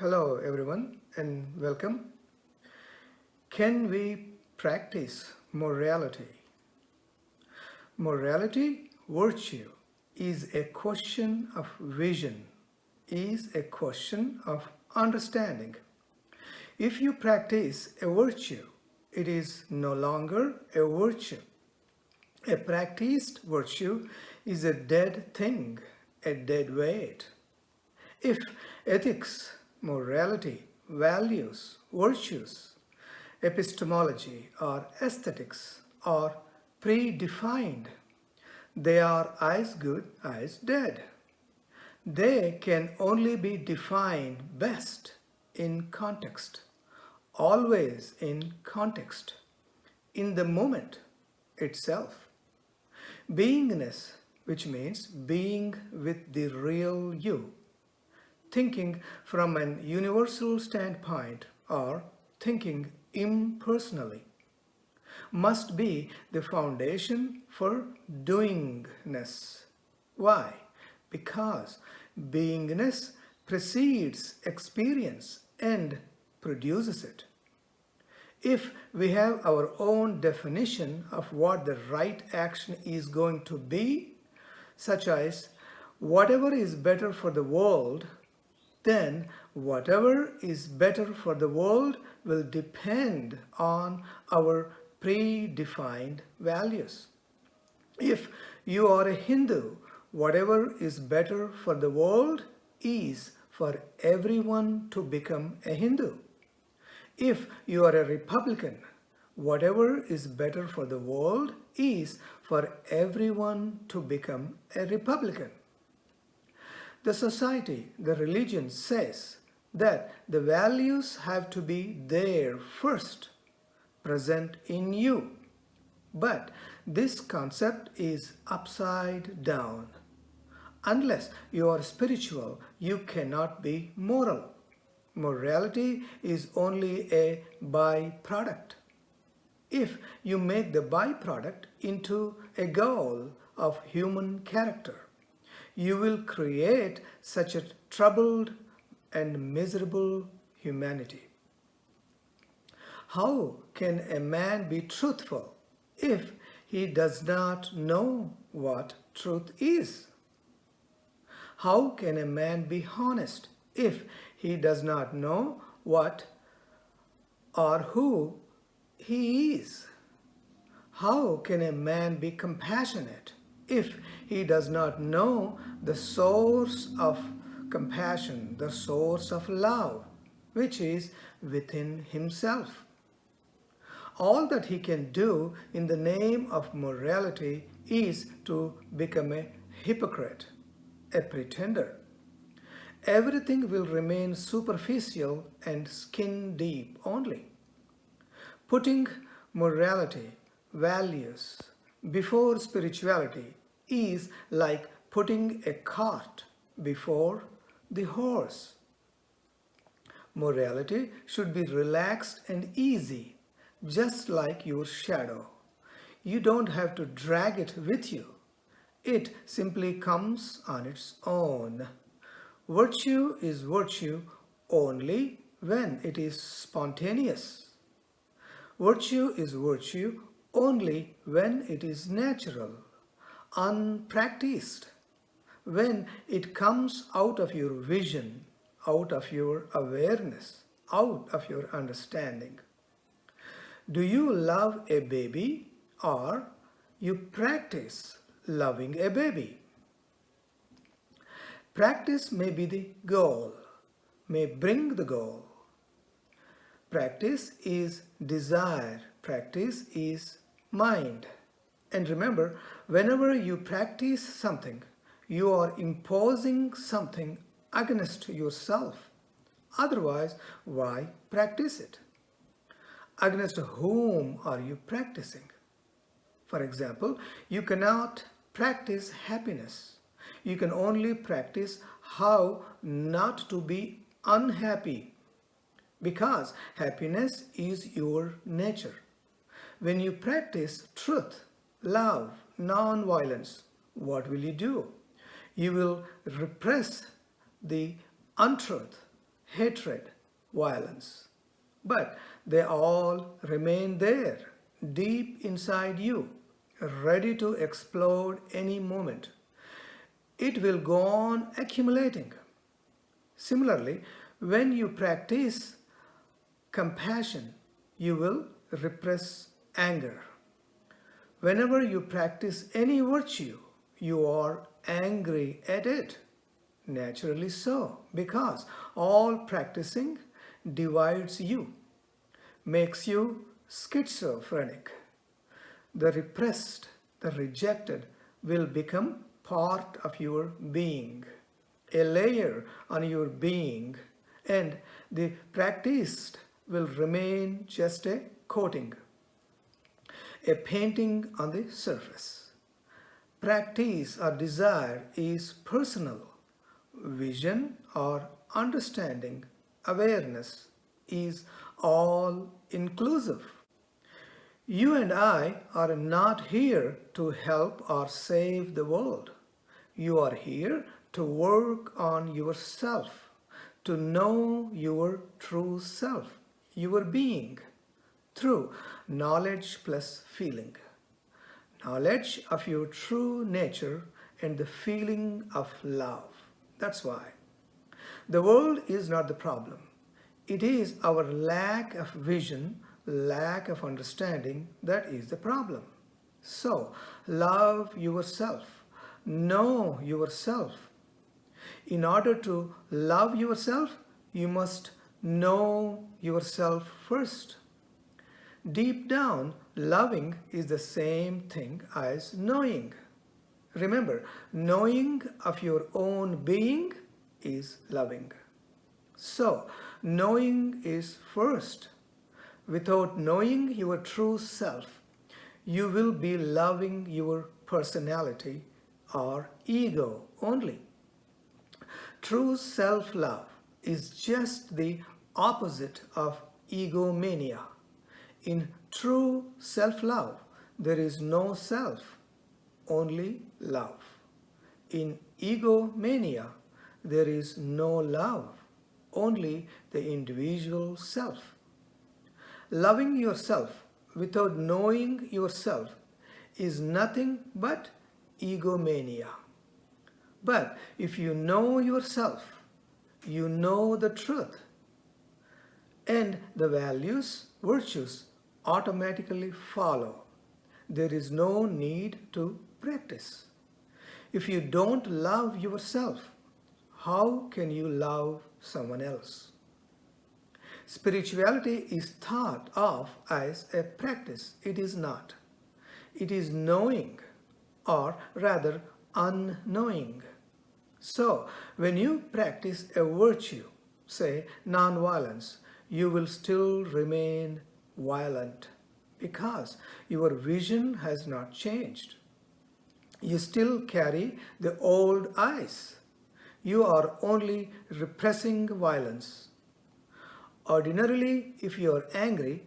Hello, everyone, and welcome. Can we practice morality? Morality, virtue, is a question of vision, is a question of understanding. If you practice a virtue, it is no longer a virtue. A practiced virtue is a dead thing, a dead weight. If ethics, morality, values, virtues, epistemology, or aesthetics are predefined, they are as good as dead. They can only be defined best in context, always in context, in the moment itself. Beingness, which means being with the real you, thinking from an universal standpoint or thinking impersonally, must be the foundation for doingness. Why? Because beingness precedes experience and produces it. If we have our own definition of what the right action is going to be, such as whatever is better for the world, then whatever is better for the world will depend on our predefined values. If you are a Hindu, whatever is better for the world is for everyone to become a Hindu. If you are a Republican, whatever is better for the world is for everyone to become a Republican. The society, the religion says that the values have to be there first, present in you. But this concept is upside down. Unless you are spiritual, you cannot be moral. Morality is only a byproduct. If you make the byproduct into a goal of human character, you will create such a troubled and miserable humanity. How can a man be truthful if he does not know what truth is? How can a man be honest if he does not know what or who he is? How can a man be compassionate if he does not know the source of compassion, the source of love, which is within himself? All that he can do in the name of morality is to become a hypocrite, a pretender. Everything will remain superficial and skin deep only. Putting morality, values before spirituality is like putting a cart before the horse. Morality should be relaxed and easy, just like your shadow. You don't have to drag it with you. It simply comes on its own. Virtue is virtue only when it is spontaneous. Virtue is virtue only when it is natural, unpracticed, when it comes out of your vision, out of your awareness, out of your understanding. Do you love a baby or you practice loving a baby? Practice may be the goal, may bring the goal. Practice is desire, practice is mind. And remember, whenever you practice something, you are imposing something against yourself. Otherwise, why practice it? Against whom are you practicing? For example, you cannot practice happiness. You can only practice how not to be unhappy because happiness is your nature. When you practice truth, love, non-violence, what will you do? You will repress the untruth, hatred, violence. But they all remain there, deep inside you, ready to explode any moment. It will go on accumulating. Similarly, when you practice compassion, you will repress anger. Whenever you practice any virtue, you are angry at it. Naturally so, because all practicing divides you, makes you schizophrenic. The repressed, the rejected will become part of your being, a layer on your being, and the practiced will remain just a coating, a painting on the surface. Practice or desire is personal. Vision or understanding, awareness is all inclusive. You and I are not here to help or save the world. You are here to work on yourself, to know your true self, your being, through knowledge plus feeling. Knowledge of your true nature and the feeling of love. That's why. The world is not the problem. It is our lack of vision, lack of understanding that is the problem. So, love yourself. Know yourself. In order to love yourself, you must know yourself first. Deep down, loving is the same thing as knowing. Remember, knowing of your own being is loving. So, knowing is first. Without knowing your true self, you will be loving your personality or ego only. True self-love is just the opposite of egomania. In true self-love, there is no self, only love. In egomania, there is no love, only the individual self. Loving yourself without knowing yourself is nothing but egomania. But if you know yourself, you know the truth, and the values, virtues automatically follow. There is no need to practice. If you don't love yourself, how can you love someone else? Spirituality is thought of as a practice. It is not. It is knowing, or rather unknowing. So, when you practice a virtue, say non-violence, you will still remain violent because your vision has not changed. You still carry the old eyes. You are only repressing violence. Ordinarily, if you are angry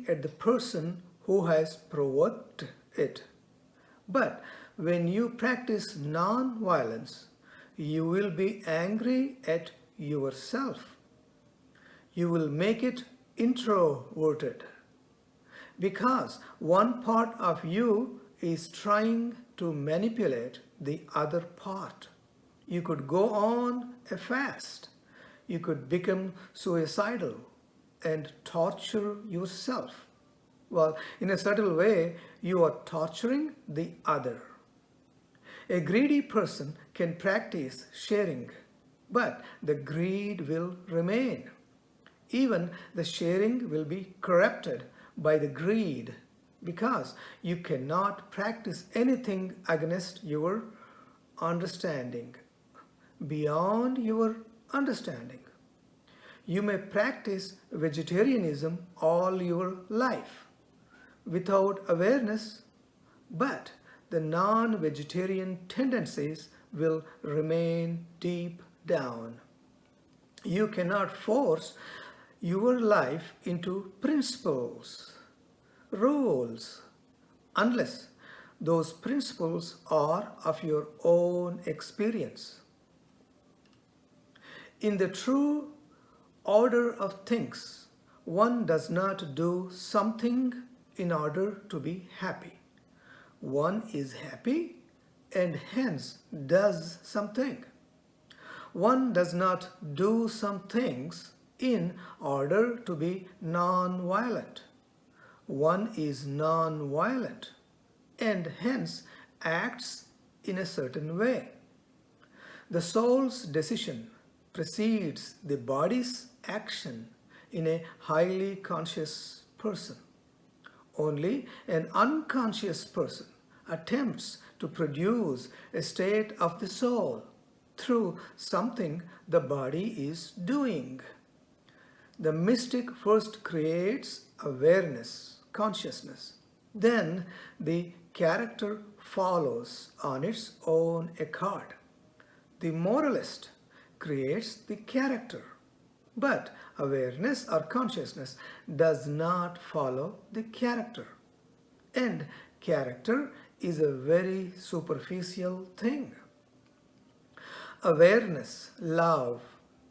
at the person who has provoked it. But when you practice non-violence, you will be angry at yourself. You will make it introverted because one part of you is trying to manipulate the other part. You could go on a fast. You could become suicidal and torture yourself. Well, in a subtle way, you are torturing the other. A greedy person can practice sharing, but the greed will remain. Even the sharing will be corrupted by the greed because you cannot practice anything against your understanding, beyond your understanding. You may practice vegetarianism all your life without awareness, but the non-vegetarian tendencies will remain deep down. You cannot force your life into principles, rules, unless those principles are of your own experience. In the true order of things, one does not do something in order to be happy. One is happy and hence does something. One does not do some things in order to be non-violent. One is non-violent and hence acts in a certain way. The soul's decision precedes the body's action in a highly conscious person. Only an unconscious person attempts to produce a state of the soul through something the body is doing. The mystic first creates awareness, consciousness. Then the character follows on its own accord. The moralist creates the character, but awareness or consciousness does not follow the character. And character is a very superficial thing. Awareness, love,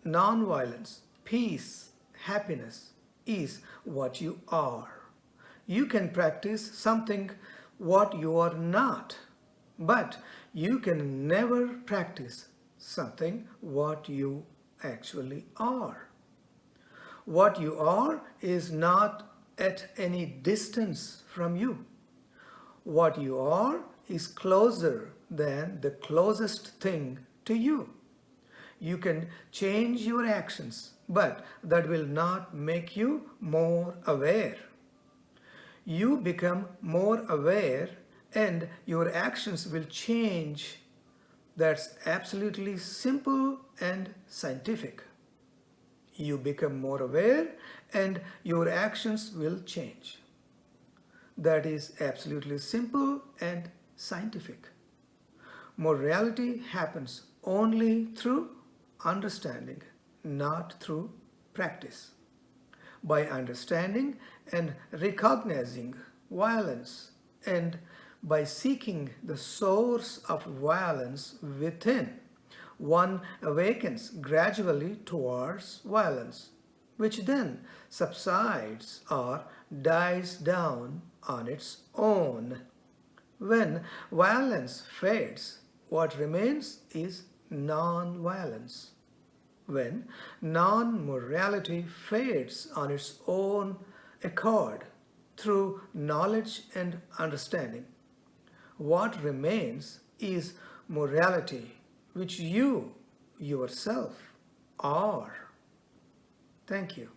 non-violence, peace, happiness is what you are. You can practice something what you are not, but you can never practice something what you actually are. What you are is not at any distance from you. What you are is closer than the closest thing to you. You can change your actions, but that will not make you more aware. You become more aware and your actions will change. That's absolutely simple and scientific. You become more aware and your actions will change. That is absolutely simple and scientific. Morality happens only through understanding, not through practice. By understanding and recognizing violence and by seeking the source of violence within, one awakens gradually towards violence, which then subsides or dies down on its own. When violence fades, what remains is non-violence. When non-morality fades on its own accord through knowledge and understanding, what remains is morality, which you yourself are. Thank you.